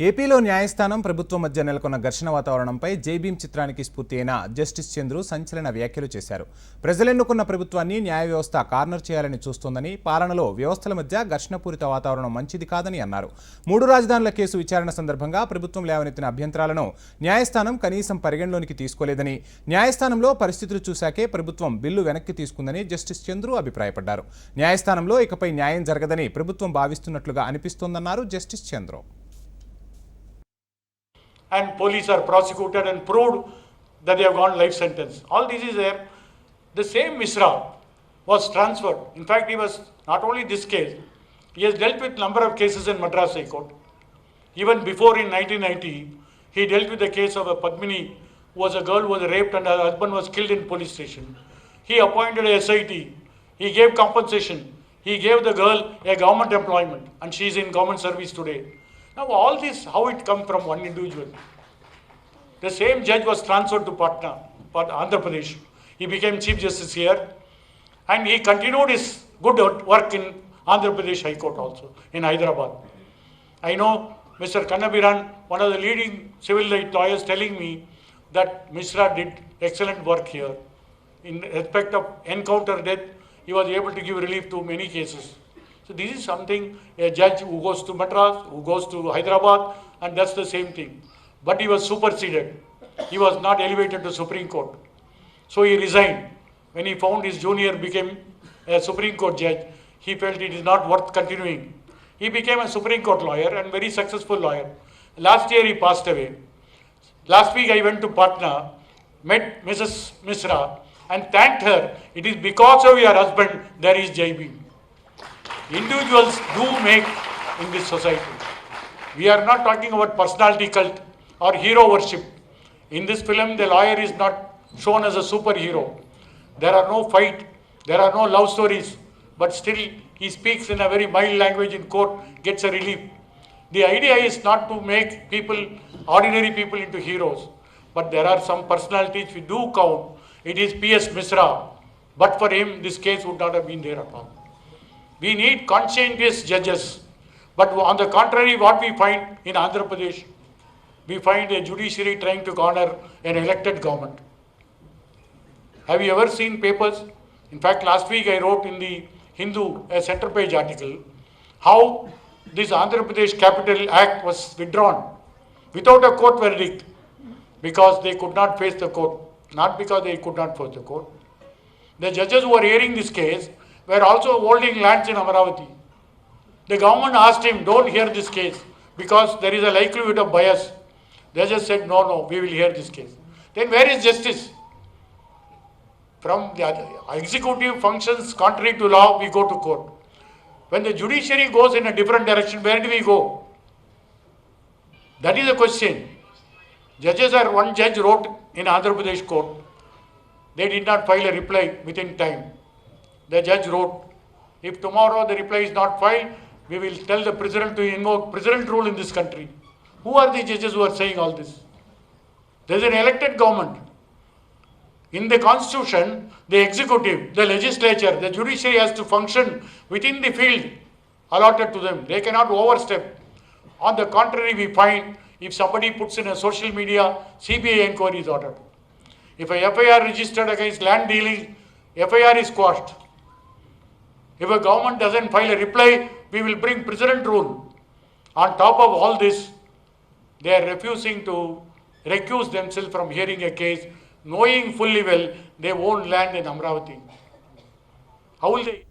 ఏపీలో న్యాయస్థానం ప్రభుత్వం మధ్య నెలకొన్న ఘర్షణ వాతావరణంపై జైభీమ్ చిత్రానికి స్ఫూర్తి అయిన జస్టిస్ చంద్రు సంచలన వ్యాఖ్యలు చేశారు. ప్రజలెన్నుకున్న ప్రభుత్వాన్ని న్యాయ వ్యవస్థ కార్నర్ చేయాలని చూస్తోందని, పాలనలో వ్యవస్థల మధ్య ఘర్షణపూరిత వాతావరణం మంచిది కాదని అన్నారు. 3 రాజధానుల కేసు విచారణ సందర్భంగా ప్రభుత్వం లేవనెత్తిన అభ్యంతరాలను న్యాయస్థానం కనీసం పరిగణలోనికి తీసుకోలేదని, న్యాయస్థానంలో పరిస్థితులు చూశాకే ప్రభుత్వం బిల్లు వెనక్కి తీసుకుందని జస్టిస్ చంద్రు అభిప్రాయపడ్డారు. న్యాయస్థానంలో ఇకపై న్యాయం జరగదని ప్రభుత్వం భావిస్తున్నట్లుగా అనిపిస్తోందన్నారు justice Chandru. And police are prosecuted and proved that they have gone life sentence. All this is there. The same Misra was transferred. In fact, he was not only this case, he has dealt with number of cases in Madras High Court. Even before in 1990, he dealt with the case of a Padmini, who was a girl who was raped and her husband was killed in police station. He appointed a SIT. He gave compensation. He gave the girl a government employment and she is in government service today. Now all this, how it come from one individual? The same judge was transferred to Patna, Andhra Pradesh. He became Chief Justice here and he continued his good work in Andhra Pradesh High Court also, in Hyderabad. I know Mr. Kannabiran, one of the leading civil rights lawyers, telling me that Misra did excellent work here. In respect of encounter death, he was able to give relief to many cases. So this is something a judge who goes to Madras, who goes to Hyderabad, and that's the same thing. But he was superseded. He was not elevated to Supreme Court. So he resigned. When he found his junior became a Supreme Court judge, he felt it is not worth continuing. He became a Supreme Court lawyer and very successful lawyer. Last year he passed away. Last week I went to Patna, met Mrs. Misra and thanked her. It is because of your husband there is Jai Bhim. Individuals do make in this society. We are not talking about personality cult or hero worship. In this film, the lawyer is not shown as a superhero. There are no fight, there are no love stories, but still he speaks in a very mild language in court, gets a relief. The idea is not to make people, ordinary people, into heroes, but there are some personalities we do count. It is P.S. Misra, but for him this case would not have been there at all. We need conscientious judges. But on the contrary, what we find in Andhra Pradesh, we find a judiciary trying to corner an elected government. Have you ever seen papers? In fact, last week I wrote in the Hindu a center page article how this Andhra Pradesh Capital Act was withdrawn without a court verdict because they could not face the court, not because they could not face the court. The judges who were hearing this case were also holding lands in Amaravati. The government asked him, don't hear this case because there is a likelihood of bias. They just said, no, we will hear this case. Then where is justice? From the executive functions contrary to law, we go to court. When the judiciary goes in a different direction, where do we go? That is the question. One judge wrote in Andhra Pradesh court, they did not file a reply within time. The judge wrote, if tomorrow the reply is not filed, we will tell the president to invoke president rule in this country. Who are the judges who are saying all this? There is an elected government. In the constitution, the executive, the legislature, the judiciary has to function within the field allotted to them. They cannot overstep. On the contrary, we find if somebody puts in a social media, CBI inquiry is ordered. If a FIR registered against land dealing, FIR is quashed. If a government doesn't file a reply, we will bring president rule. On top of all this, they are refusing to recuse themselves from hearing a case, knowing fully well they own land in Amravati. How will they?